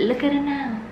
Look at it now.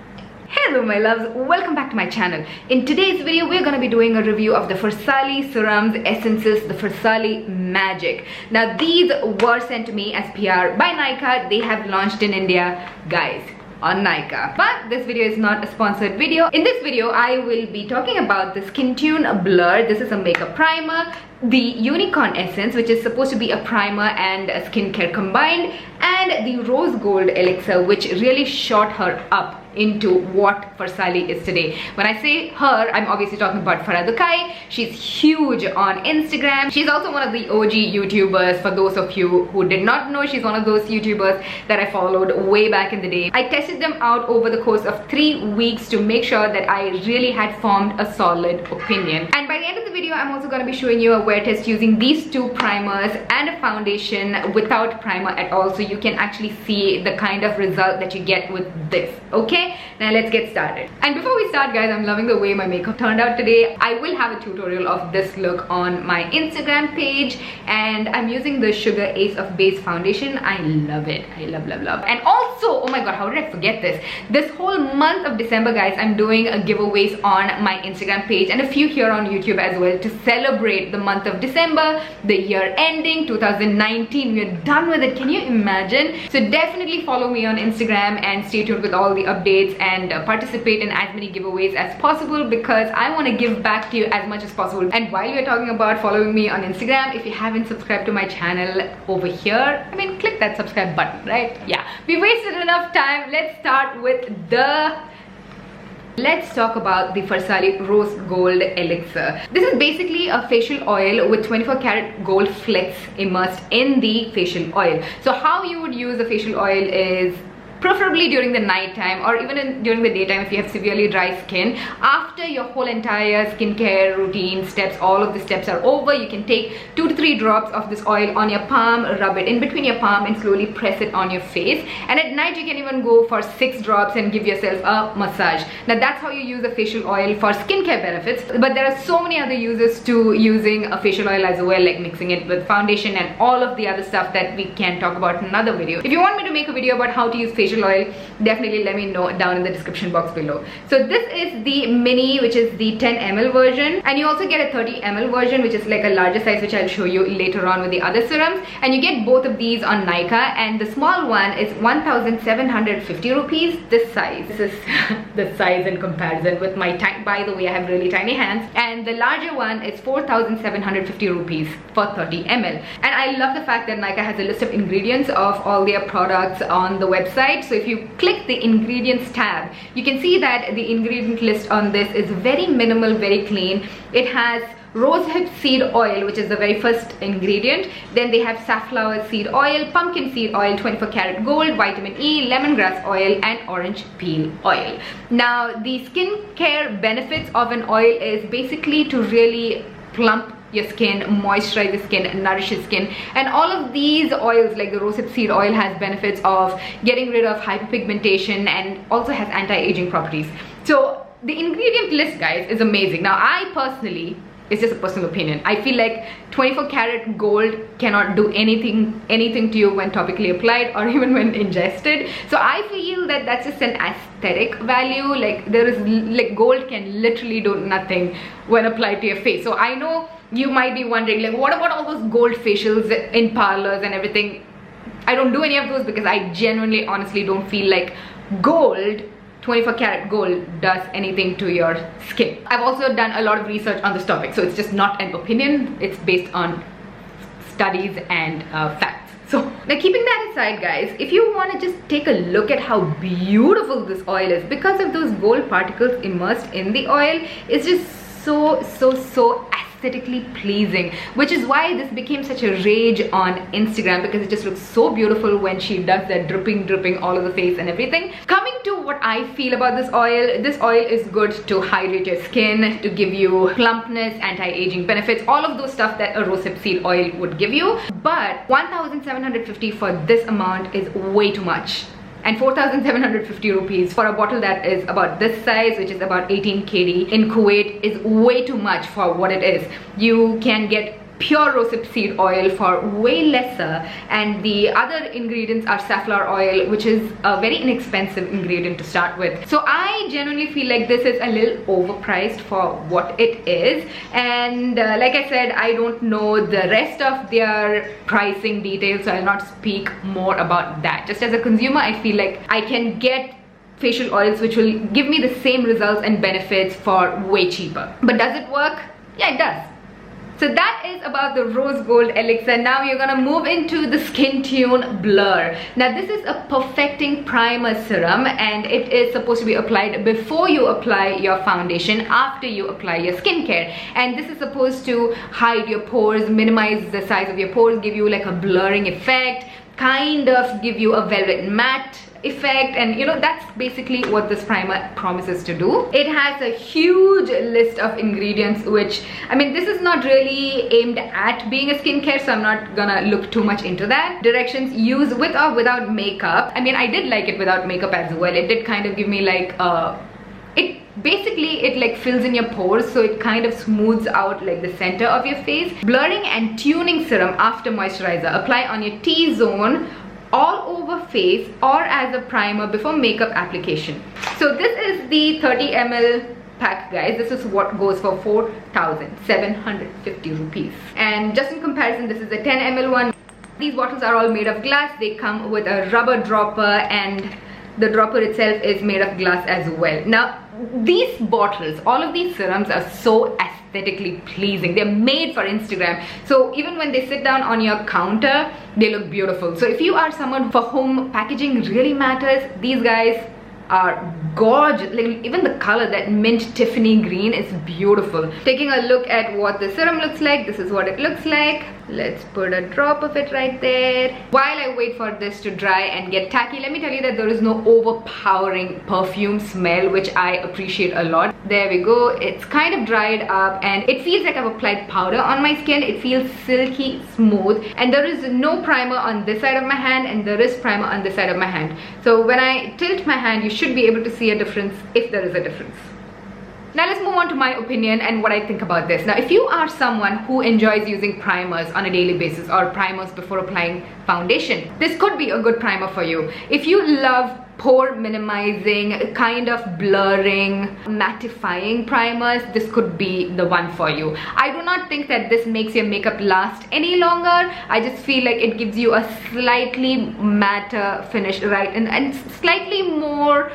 Hello my loves, welcome back to my channel. In today's video we're going to be doing a review of the FARSALI serums, essences, the FARSALI Magic. Now these were sent to me as PR by Nykaa. They have launched in India, guys, on Nykaa. But this video is not a sponsored video. In this video I will be talking about the Skin Tune Blur. This is a makeup primer, the Unicorn Essence, which is supposed to be a primer and a skincare combined, and the Rose Gold Elixir, which really shot her up into what FARSALI is today. When I say her, I'm obviously talking about FAD. She's huge on Instagram. She's also one of the OG YouTubers. For those of you who did not know, she's one of those YouTubers that I followed way back in the day. I tested them out over the course of 3 weeks to make sure that I really had formed a solid opinion. And by the end of the video, I'm also going to be showing you a wear test using these two primers and a foundation without primer at all, so you can actually see the kind of result that you get with this. Okay, now let's get started. And before we start, guys, I'm loving the way my makeup turned out today. I will have a tutorial of this look on my Instagram page, and I'm using the Sugar Ace of Base foundation. I love it. I love. And also, oh my god, how did I forget this? This whole month of December, guys, I'm doing giveaways on my Instagram page and a few here on YouTube as well to celebrate the month of December, the year ending 2019. We're done with it. Can you imagine? So definitely follow me on Instagram and stay tuned with all the updates and participate in as many giveaways as possible, because I want to give back to you as much as possible. And while we're talking about following me on Instagram, if you haven't subscribed to my channel over here, I mean, click that subscribe button, right? Yeah, we wasted enough time. Let's talk about the FARSALI Rose Gold Elixir. This is basically a facial oil with 24 karat gold flecks immersed in the facial oil. So how you would use a facial oil is preferably during the night time, or even during the daytime if you have severely dry skin. After your whole entire skincare routine steps, all of the steps are over, you can take 2 to 3 drops of this oil on your palm, rub it in between your palm and slowly press it on your face. And at night you can even go for 6 drops and give yourself a massage. Now that's how you use a facial oil for skincare benefits, but there are so many other uses to using a facial oil as well, like mixing it with foundation and all of the other stuff that we can talk about in another video. If you want me to make a video about how to use facial oil, definitely let me know down in the description box below. So this is the mini, which is the 10 ml version, and you also get a 30 ml version, which is like a larger size, which I'll show you later on with the other serums. And you get both of these on Nykaa, and the small one is 1,750 rupees. This size, this is the size in comparison with my tiny, by the way I have really tiny hands, and the larger one is 4,750 rupees for 30 ml. And I love the fact that Nykaa has a list of ingredients of all their products on the website. So if you click the ingredients tab, you can see that the ingredient list on this is very minimal, very clean. It has rosehip seed oil, which is the very first ingredient. Then they have safflower seed oil, pumpkin seed oil, 24 karat gold, vitamin E, lemongrass oil and orange peel oil. Now the skincare benefits of an oil is basically to really plump your skin, moisturize the skin, nourish your skin. And all of these oils, like the rosehip seed oil, has benefits of getting rid of hyperpigmentation and also has anti-aging properties. So the ingredient list, guys, is amazing. Now I personally, it's just a personal opinion, I feel like 24 karat gold cannot do anything to you when topically applied or even when ingested. So I feel that that's just an aesthetic value. Like there is, like, gold can literally do nothing when applied to your face. So I know you might be wondering, like, what about all those gold facials in parlors and everything? I don't do any of those because I genuinely, honestly don't feel like gold, 24 karat gold, does anything to your skin. I've also done a lot of research on this topic, so it's just not an opinion, it's based on studies and facts. So now, keeping that aside, guys, if you want to just take a look at how beautiful this oil is, because of those gold particles immersed in the oil, it's just so aesthetically pleasing, which is why this became such a rage on Instagram, because it just looks so beautiful when she does that dripping all over the face and everything. Coming to what I feel about this oil is good to hydrate your skin, to give you plumpness, anti-aging benefits, all of those stuff that a rosehip seed oil would give you. But 1,750 for this amount is way too much. And 4,750 rupees for a bottle that is about this size, which is about 18 kd in Kuwait, is way too much for what it is. You can get pure rosehip seed oil for way lesser, and the other ingredients are safflower oil, which is a very inexpensive ingredient to start with. So I genuinely feel like this is a little overpriced for what it is, and like I said, I don't know the rest of their pricing details, so I'll not speak more about that. Just as a consumer, I feel like I can get facial oils which will give me the same results and benefits for way cheaper. But does it work? Yeah, it does. So that is about the rose gold elixir. Now you're gonna move into the Skin Tune Blur. Now this is a perfecting primer serum, and it is supposed to be applied before you apply your foundation, after you apply your skincare. And this is supposed to hide your pores, minimize the size of your pores, give you like a blurring effect, kind of give you a velvet matte effect, and you know, that's basically what this primer promises to do. It has a huge list of ingredients, which, I mean, this is not really aimed at being a skincare, so I'm not gonna look too much into that. Directions: use with or without makeup. I mean, I did like it without makeup as well. It did kind of give me like it like fills in your pores, so it kind of smooths out like the center of your face. Blurring and tuning serum after moisturizer. Apply on your T-zone, all over face, or as a primer before makeup application. So this is the 30 ml pack, guys. This is what goes for 4,750 rupees. And just in comparison, this is the 10 ml one. These bottles are all made of glass. They come with a rubber dropper, and the dropper itself is made of glass as well. Now these bottles, all of these serums are so aesthetically pleasing. They're made for Instagram, so even when they sit down on your counter, they look beautiful. So if you are someone for whom packaging really matters, these guys are gorgeous. Like, even the color, that mint Tiffany green, is beautiful. Taking a look at what the serum looks like, this is what it looks like. Let's put a drop of it right there. While I wait for this to dry and get tacky, let me tell you that there is no overpowering perfume smell, which I appreciate a lot. There we go. It's kind of dried up, and it feels like I've applied powder on my skin. It feels silky smooth, and there is no primer on this side of my hand, and there is primer on this side of my hand. So when I tilt my hand, you should be able to see a difference, if there is a difference. Now let's move on to my opinion and what I think about this. Now if you are someone who enjoys using primers on a daily basis, or primers before applying foundation, this could be a good primer for you. If you love pore minimizing, kind of blurring, mattifying primers, this could be the one for you. I do not think that this makes your makeup last any longer. I just feel like it gives you a slightly matter finish, right, and slightly more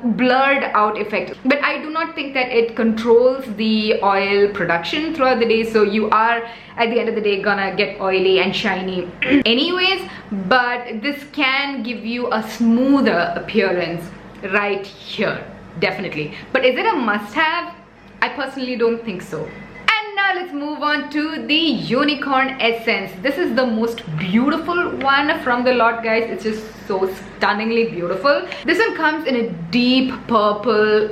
blurred out effect. But I do not think that it controls the oil production throughout the day, so you are at the end of the day gonna get oily and shiny anyways. But this can give you a smoother appearance right here, definitely. But is it a must-have? I personally don't think so. Now let's move on to the Unicorn Essence. This is the most beautiful one from the lot, guys. It's just so stunningly beautiful. This one comes in a deep purple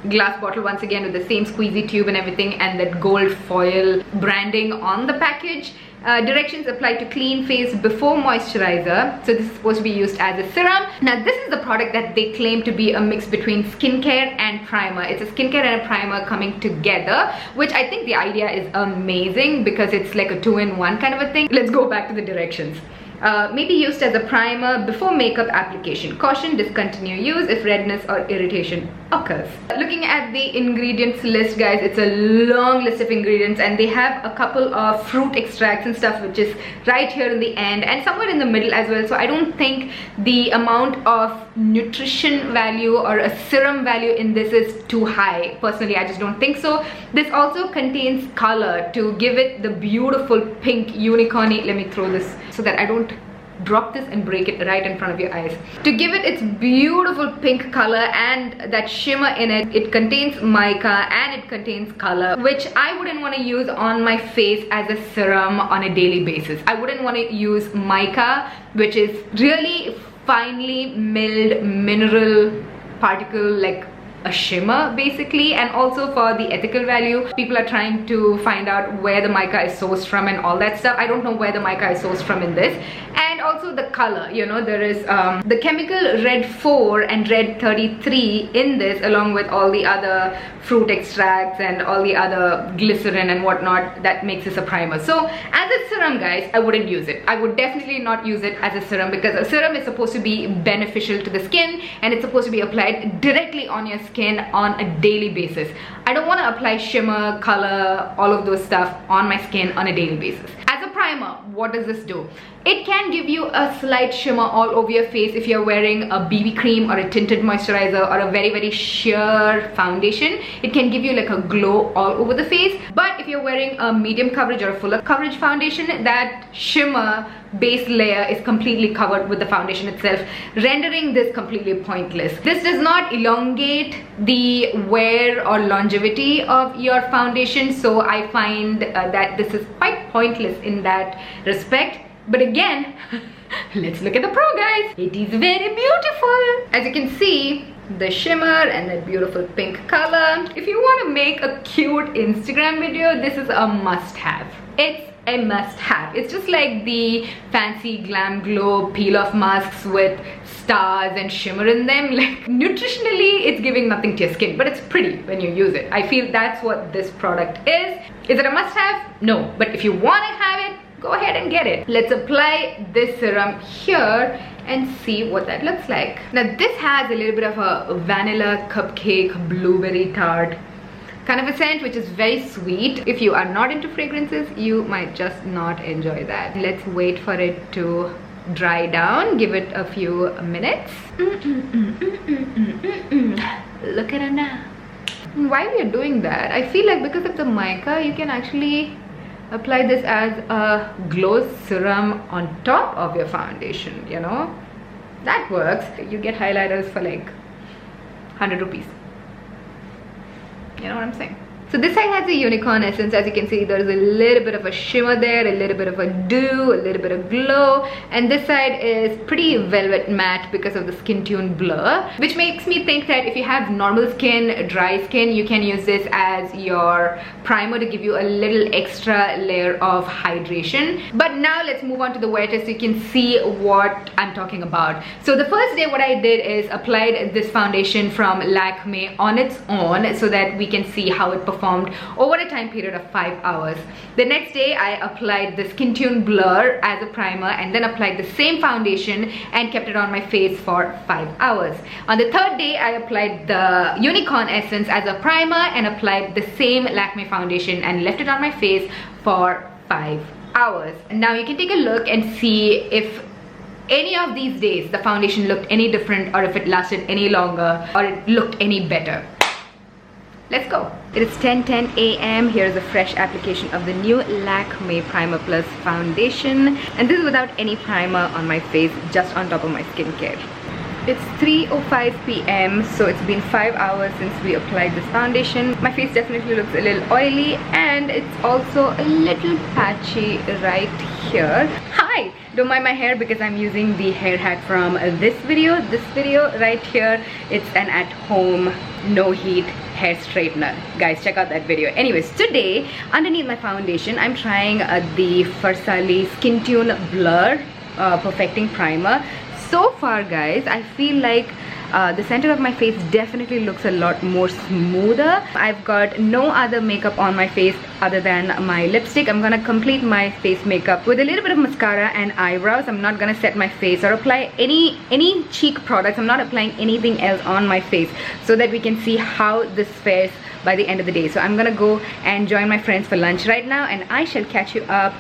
glass bottle, once again with the same squeezy tube and everything, and that gold foil branding on the package. Directions: apply to clean face before moisturizer. So this is supposed to be used as a serum. Now this is the product that they claim to be a mix between skincare and primer. It's a skincare and a primer coming together, which I think the idea is amazing because it's like a two-in-one kind of a thing. Let's go back to the directions. May be used as a primer before makeup application. Caution: discontinue use if redness or irritation occurs. Looking at the ingredients list, guys, it's a long list of ingredients, and they have a couple of fruit extracts and stuff, which is right here in the end and somewhere in the middle as well. So I don't think the amount of nutrition value or a serum value in this is too high. Personally, I just don't think so. This also contains color to give it the beautiful pink unicorn-y. Let me throw this so that I don't drop this and break it right in front of your eyes. To give it its beautiful pink color and that shimmer in it, it contains mica and it contains color, which I wouldn't want to use on my face as a serum on a daily basis. I wouldn't want to use mica, which is really finely milled mineral particle, like a shimmer basically. And also for the ethical value, people are trying to find out where the mica is sourced from and all that stuff. I don't know where the mica is sourced from in this. And also the color, you know, there is the chemical red 4 and red 33 in this, along with all the other fruit extracts and all the other glycerin and whatnot that makes this a primer. So as a serum, guys, I wouldn't use it. I would definitely not use it as a serum, because a serum is supposed to be beneficial to the skin and it's supposed to be applied directly on your skin on a daily basis. I don't want to apply shimmer, color, all of those stuff on my skin on a daily basis. As a primer, what does this do? It can give you a slight shimmer all over your face if you're wearing a BB cream or a tinted moisturizer or a very sheer foundation. It can give you like a glow all over the face. But if you're wearing a medium coverage or a fuller coverage foundation, that shimmer base layer is completely covered with the foundation itself, rendering this completely pointless. This does not elongate the wear or longevity of your foundation, so I find that this is quite pointless in that respect. But again, let's look at the pro, guys. It is very beautiful. As you can see, the shimmer and that beautiful pink color. If you want to make a cute Instagram video, this is a must-have. It's a must-have. It's just like the fancy glam glow peel off masks with stars and shimmer in them. Like, nutritionally, it's giving nothing to your skin, but it's pretty when you use it. I feel that's what this product is. Is it a must-have? No. But if you want to have it, go ahead and get it. Let's apply this serum here and see what that looks like. Now this has a little bit of a vanilla cupcake blueberry tart kind of a scent, which is very sweet. If you are not into fragrances, you might just not enjoy that. Let's wait for it to dry down. Give it a few minutes. Look at it now. While we are doing that, I feel like because of the mica, you can actually apply this as a glow serum on top of your foundation, you know. That works. You get highlighters for like 100 rupees. You know what I'm saying? So this side has a unicorn essence. As you can see, there's a little bit of a shimmer there, a little bit of a dew, a little bit of glow, and this side is pretty velvet matte because of the skin tune blur, which makes me think that if you have normal skin, dry skin, you can use this as your primer to give you a little extra layer of hydration. But now let's move on to the wear test so you can see what I'm talking about. So the first day, what I did is applied this foundation from Lakme on its own so that we can see how it performed over a time period of 5 hours. The next day, I applied the Skin Tune Blur as a primer and then applied the same foundation and kept it on my face for 5 hours. On the third day, I applied the Unicorn Essence as a primer and applied the same Lakme foundation and left it on my face for 5 hours. Now you can take a look and see if any of these days the foundation looked any different, or if it lasted any longer, or it looked any better. Let's go. It is 10:10 a.m. Here's a fresh application of the new Lakme Primer Plus foundation, and this is without any primer on my face, just on top of my skincare. It's 3:05 p.m. so it's been 5 hours since we applied this foundation. My face definitely looks a little oily and it's also a little patchy right here. Hi! Don't mind my hair because I'm using the hair hack from this video. This video right here, it's an at-home, no heat hair straightener. Guys, check out that video. Anyways, today underneath my foundation, I'm trying the FARSALI Skin Tune Blur Perfecting Primer. So far, guys, I feel like the center of my face definitely looks a lot more smoother. I've got no other makeup on my face other than my lipstick. I'm gonna complete my face makeup with a little bit of mascara and eyebrows. I'm not gonna set my face or apply any cheek products. I'm not applying anything else on my face, so that we can see how this fares by the end of the day. So I'm gonna go and join my friends for lunch right now, and I shall catch you up,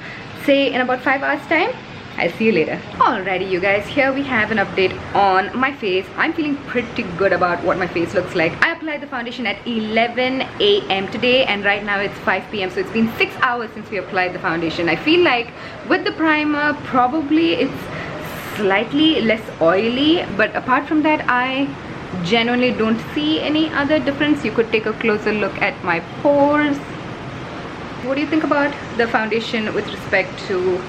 say, in about 5 hours time. I'll see you later. Alrighty, you guys, here we have an update on my face. I'm feeling pretty good about what my face looks like. I applied the foundation at 11 a.m. today, and right now it's 5 p.m. so it's been 6 hours since we applied the foundation. I feel like with the primer, probably it's slightly less oily, but apart from that, I genuinely don't see any other difference. You could take a closer look at my pores. What do you think about the foundation with respect to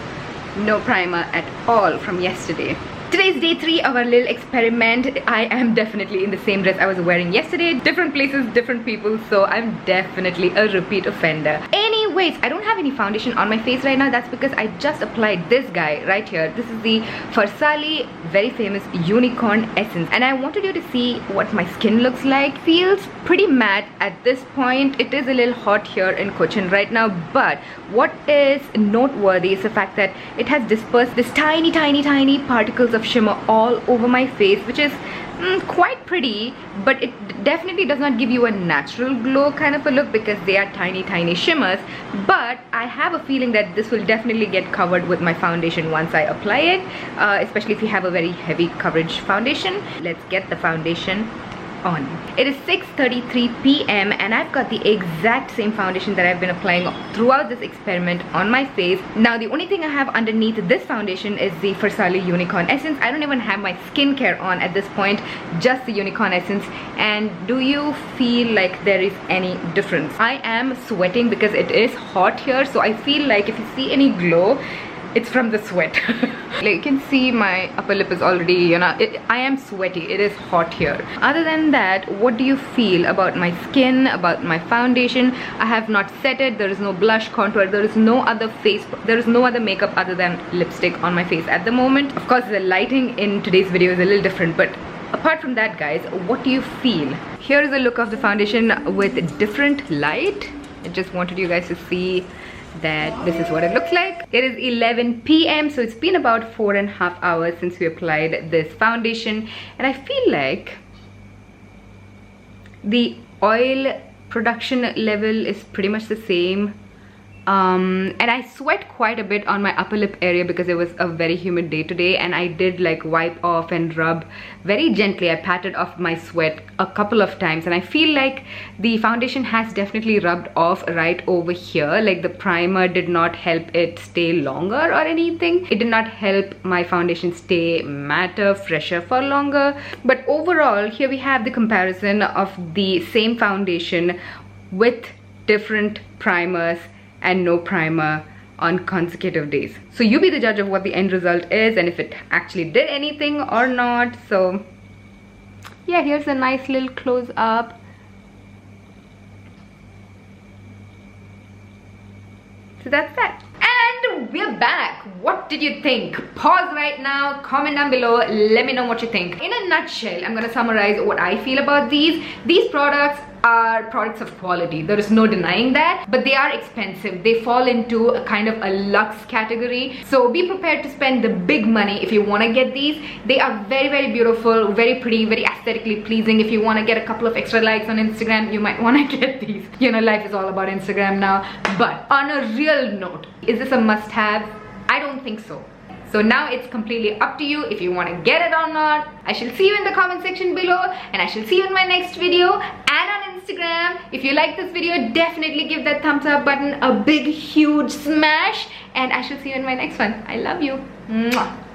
no primer at all from yesterday? Today's day 3 of our little experiment. I am definitely in the same dress I was wearing yesterday. Different places, different people, so I'm definitely a repeat offender. Anyway, wait, I don't have any foundation on my face right now. That's because I just applied this guy right here. This is the FARSALI very famous Unicorn Essence, and I wanted you to see what my skin looks like. Feels pretty matte at this point. It is a little hot here in Cochin right now, but what is noteworthy is the fact that it has dispersed this tiny particles of shimmer all over my face, which is quite pretty, but it definitely does not give you a natural glow kind of a look because they are tiny shimmers. But I have a feeling that this will definitely get covered with my foundation once I apply it, especially if you have a very heavy coverage foundation. Let's get the foundation on. It is 6:33 p.m. and I've got the exact same foundation that I've been applying throughout this experiment on my face. Now the only thing I have underneath this foundation is the FARSALI Unicorn Essence. I don't even have my skincare on at this point, just the Unicorn Essence. And do you feel like there is any difference? I am sweating because it is hot here, so I feel like if you see any glow, it's from the sweat. Like you can see my upper lip is already, you know, I am sweaty. It is hot here. Other than that, what do you feel about my skin, about my foundation? I have not set it. There is no blush, contour. There is no other makeup other than lipstick on my face at the moment. Of course, the lighting in today's video is a little different, but apart from that, guys, what do you feel? Here is a look of the foundation with different light. I just wanted you guys to see that this is what it looks like. It is 11 p.m. so it's been about 4.5 hours since we applied this foundation, and I feel like the oil production level is pretty much the same. And I sweat quite a bit on my upper lip area because it was a very humid day today, and I did like wipe off and rub very gently. I patted off my sweat a couple of times, and I feel like the foundation has definitely rubbed off right over here. Like the primer did not help it stay longer or anything. It did not help my foundation stay matter, fresher for longer. But overall, here we have the comparison of the same foundation with different primers and no primer on consecutive days. So you be the judge of what the end result is and if it actually did anything or not. So yeah, here's a nice little close up. So that's that. And we're back. What did you think? Pause right now, comment down below, let me know what you think. In a nutshell, I'm gonna summarize what I feel about these. These products are products of quality. There is no denying that, but they are expensive. They fall into a kind of a luxe category. So be prepared to spend the big money if you want to get these. They are very beautiful, very pretty, very aesthetically pleasing. If you want to get a couple of extra likes on Instagram, you might want to get these. You know, life is all about Instagram now. But on a real note, is this a must-have? I don't think so. So now it's completely up to you if you want to get it or not. I shall see you in the comment section below, and I shall see you in my next video and on Instagram. If you like this video, definitely give that thumbs up button a big huge smash, and I shall see you in my next one. I love you. Mwah.